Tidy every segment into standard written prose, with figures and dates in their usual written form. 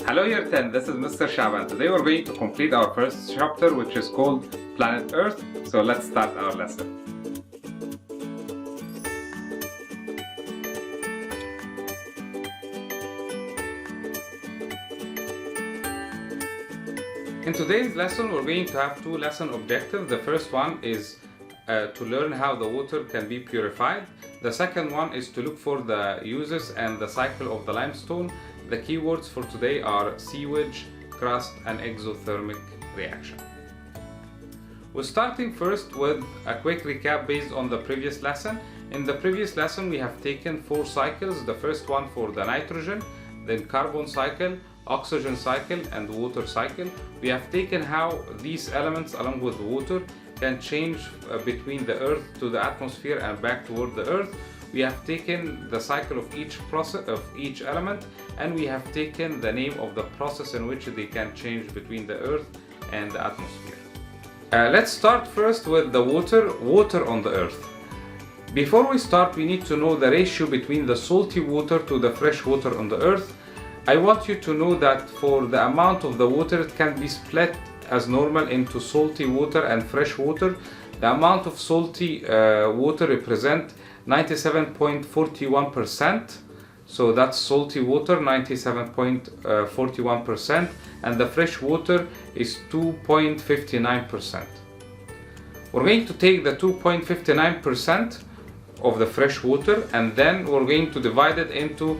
Hello Year 10, this is Mr. Shaban. Today we're going to complete our first chapter, which is called Planet Earth. So let's start our lesson. In today's lesson, we're going to have two lesson objectives. The first one is to learn how the water can be purified. The second one is to look for the uses and the cycle of the limestone. The keywords for today are sewage, crust, and exothermic reaction. We're starting first with a quick recap based on the previous lesson. In the previous lesson, we have taken 4 cycles. The first one for the nitrogen, then carbon cycle, oxygen cycle, and water cycle. We have taken how these elements along with water can change between the earth to the atmosphere and back toward the earth. We have taken the cycle of each process of each element, and we have taken the name of the process in which they can change between the earth and the atmosphere. Let's start first with the water on the earth. Before we start, we need to know the ratio between the salty water to the fresh water on the earth. I want you to know that for the amount of the water, it can be split as normal into salty water and fresh water. The amount of salty water represent 97.41%. So that's salty water, 97.41%, and the fresh water is 2.59%. We're going to take the 2.59% of the fresh water, and then we're going to divide it into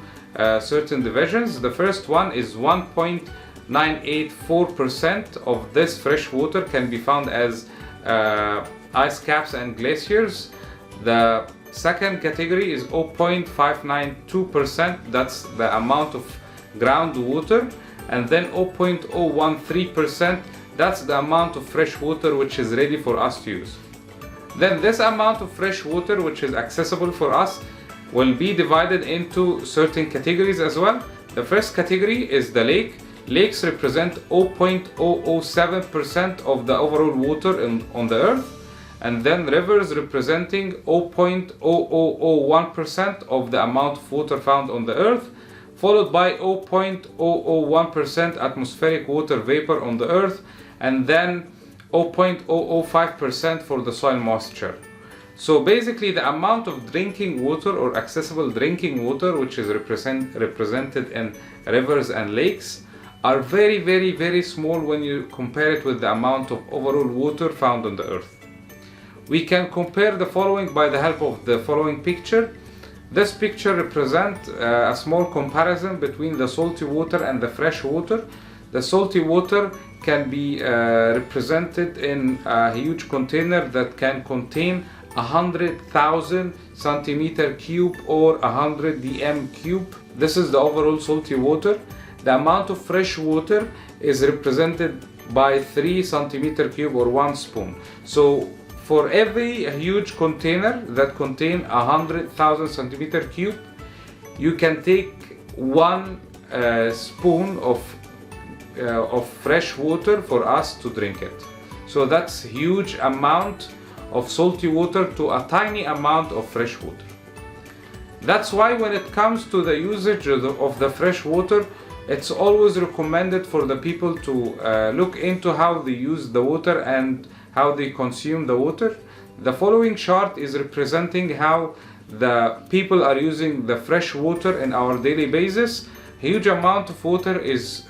certain divisions. The first one is 1.984% of this fresh water can be found as ice caps and glaciers. The second category is 0.592%, that's the amount of groundwater, and then 0.013%, that's the amount of fresh water which is ready for us to use. Then this amount of fresh water which is accessible for us will be divided into certain categories as well. The first category is the lake. Lakes represent 0.007% of the overall water on the earth, and then rivers representing 0.0001% of the amount of water found on the earth, followed by 0.001% atmospheric water vapor on the earth, and then 0.005% for the soil moisture. So basically the amount of drinking water or accessible drinking water, which is represented in rivers and lakes, are very, very, very small when you compare it with the amount of overall water found on the earth. We can compare the following by the help of the following picture. This picture represents a small comparison between the salty water and the fresh water. The salty water can be represented in a huge container that can contain 100,000 centimeter cube or 100 dm cube. This is the overall salty water. The amount of fresh water is represented by 3 centimeter cube or 1 spoon. So for every huge container that contain 100,000 centimeter cube, you can take 1 spoon of fresh water for us to drink it. So that's huge amount of salty water to a tiny amount of fresh water. That's why when it comes to the usage of the fresh water, it's always recommended for the people to look into how they use the water and how they consume the water. The following chart is representing how the people are using the fresh water in our daily basis. Huge amount of water is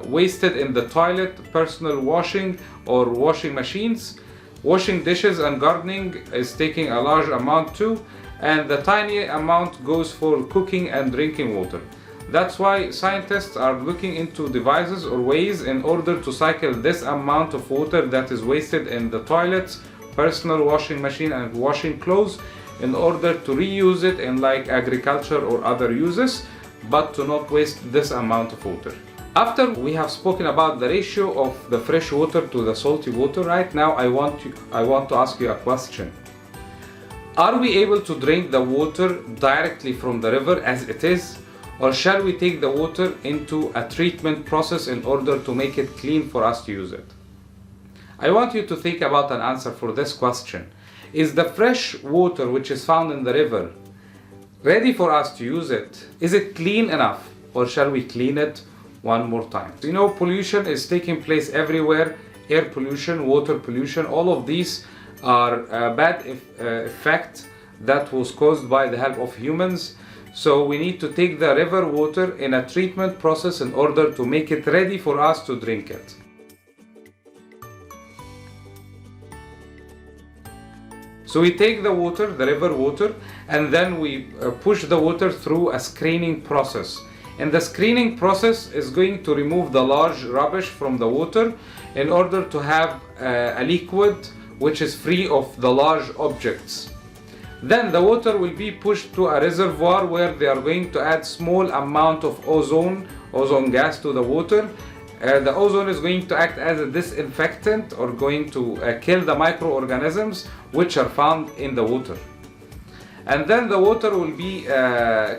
wasted in the toilet, personal washing or washing machines. Washing dishes and gardening is taking a large amount too, and the tiny amount goes for cooking and drinking water. That's why scientists are looking into devices or ways in order to cycle this amount of water that is wasted in the toilets, personal washing machine, and washing clothes, in order to reuse it in like agriculture or other uses, but to not waste this amount of water. After we have spoken about the ratio of the fresh water to the salty water, right now I want to ask you a question. Are we able to drink the water directly from the river as it is, or shall we take the water into a treatment process in order to make it clean for us to use it? I want you to think about an answer for this question. Is the fresh water which is found in the river ready for us to use it? Is it clean enough, or shall we clean it, one more time. You know, pollution is taking place everywhere. Air pollution, water pollution, all of these are bad effect that was caused by the help of humans. So we need to take the river water in a treatment process in order to make it ready for us to drink it. So we take the water, the river water, and then we push the water through a screening process. And the screening process is going to remove the large rubbish from the water in order to have a liquid which is free of the large objects. Then the water will be pushed to a reservoir where they are going to add small amount of ozone gas to the water. The ozone is going to act as a disinfectant or going to kill the microorganisms which are found in the water. And then the water will be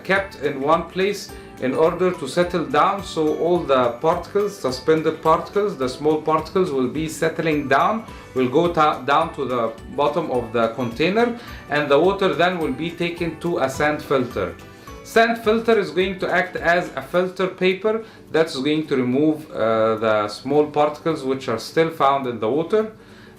kept in one place in order to settle down, so all the particles, suspended particles, the small particles will be settling down, will go down to the bottom of the container, and the water then will be taken to a sand filter. Sand filter is going to act as a filter paper that's going to remove the small particles which are still found in the water.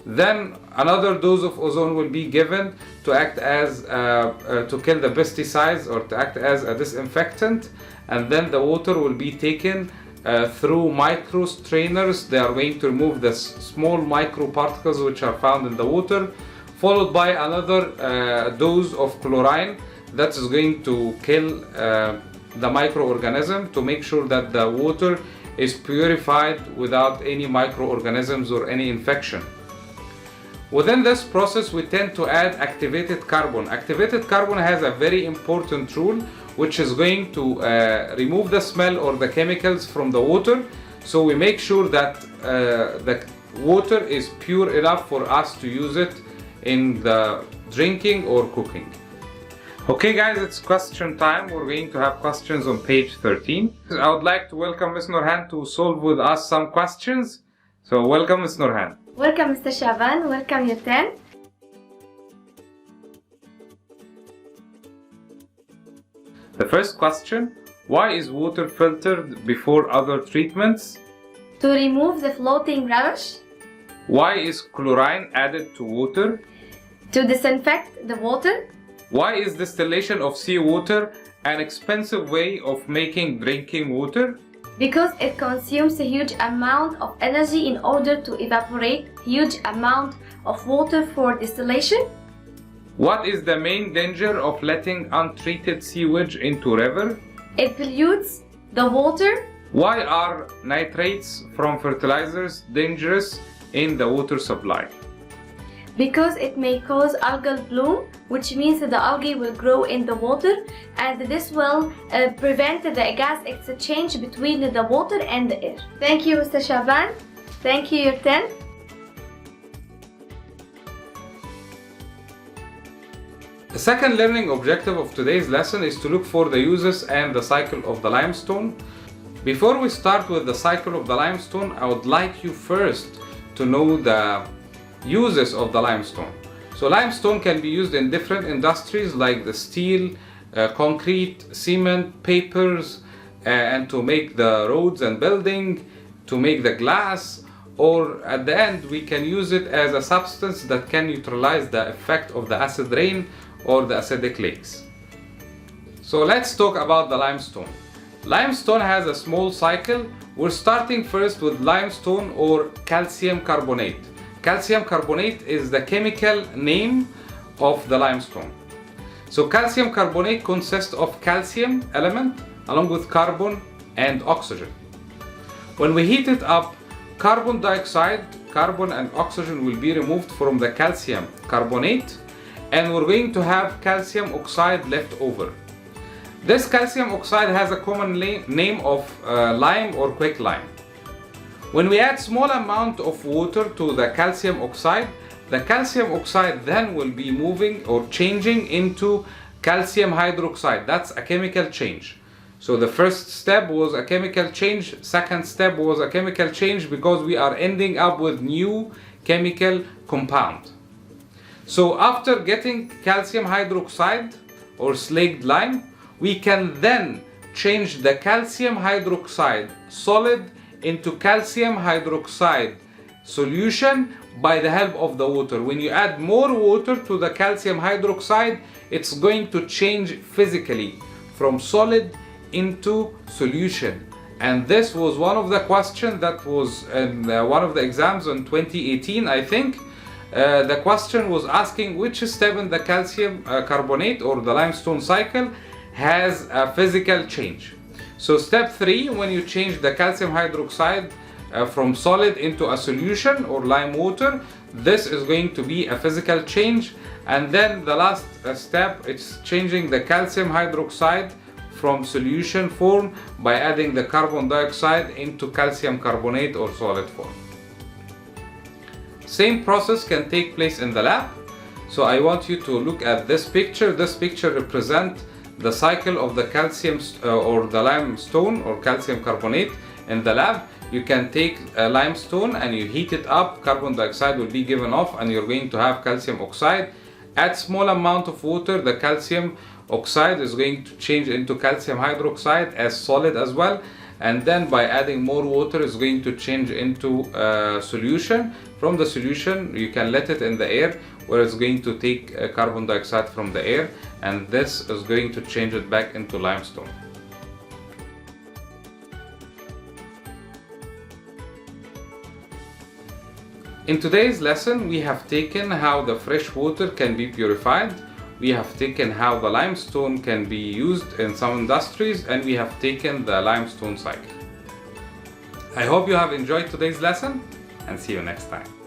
Then another dose of ozone will be given to act as to kill the pesticides or to act as a disinfectant, and then the water will be taken through micro strainers. They are going to remove the small micro particles which are found in the water, followed by another dose of chlorine that is going to kill the microorganism to make sure that the water is purified without any microorganisms or any infection. Within this process, we tend to add activated carbon. Activated carbon has a very important role, which is going to remove the smell or the chemicals from the water. So we make sure that the water is pure enough for us to use it in the drinking or cooking. Okay guys, it's question time. We're going to have questions on page 13. I would like to welcome Ms. Nurhan to solve with us some questions. So welcome Ms. Nurhan. Welcome Mr. Shaban, welcome Yurten. The first question, why is water filtered before other treatments? To remove the floating rubbish. Why is chlorine added to water? To disinfect the water. Why is distillation of seawater an expensive way of making drinking water? Because it consumes a huge amount of energy in order to evaporate huge amount of water for distillation. What is the main danger of letting untreated sewage into river? It pollutes the water. Why are nitrates from fertilizers dangerous in the water supply? Because it may cause algal bloom, which means that the algae will grow in the water, and this will prevent the gas exchange between the water and the air. Thank you, Mr. Shaban. Thank you, Yurten. The second learning objective of today's lesson is to look for the uses and the cycle of the limestone. Before we start with the cycle of the limestone, I would like you first to know the uses of the limestone. So limestone can be used in different industries like the steel, concrete, cement, papers, and to make the roads and building, to make the glass, or at the end we can use it as a substance that can neutralize the effect of the acid rain or the acidic lakes. So let's talk about the limestone. Limestone has a small cycle. We're starting first with limestone or calcium carbonate. Calcium carbonate is the chemical name of the limestone. So calcium carbonate consists of calcium element along with carbon and oxygen. When we heat it up, carbon dioxide, carbon and oxygen will be removed from the calcium carbonate, and we're going to have calcium oxide left over. This calcium oxide has a common name of lime or quicklime. When we add small amount of water to the calcium oxide then will be moving or changing into calcium hydroxide. That's a chemical change. So the first step was a chemical change, second step was a chemical change because we are ending up with new chemical compound. So after getting calcium hydroxide or slaked lime, we can then change the calcium hydroxide solid into calcium hydroxide solution by the help of the water. When you add more water to the calcium hydroxide, it's going to change physically from solid into solution. And this was one of the questions that was in one of the exams in 2018, I think. The question was asking which step in the calcium carbonate or the limestone cycle has a physical change. So step 3, when you change the calcium hydroxide from solid into a solution or lime water, this is going to be a physical change. And then the last step, it's changing the calcium hydroxide from solution form by adding the carbon dioxide into calcium carbonate or solid form. Same process can take place in the lab. So I want you to look at this picture. This picture represents the cycle of the calcium or the limestone or calcium carbonate in the lab. You can take a limestone and you heat it up, carbon dioxide will be given off, and you're going to have calcium oxide. Add small amount of water, the calcium oxide is going to change into calcium hydroxide as solid as well, and then by adding more water is going to change into solution. From the solution you can let it in the air, where it's going to take carbon dioxide from the air, and this is going to change it back into limestone. In today's lesson, we have taken how the fresh water can be purified, we have taken how the limestone can be used in some industries, and we have taken the limestone cycle. I hope you have enjoyed today's lesson, and see you next time.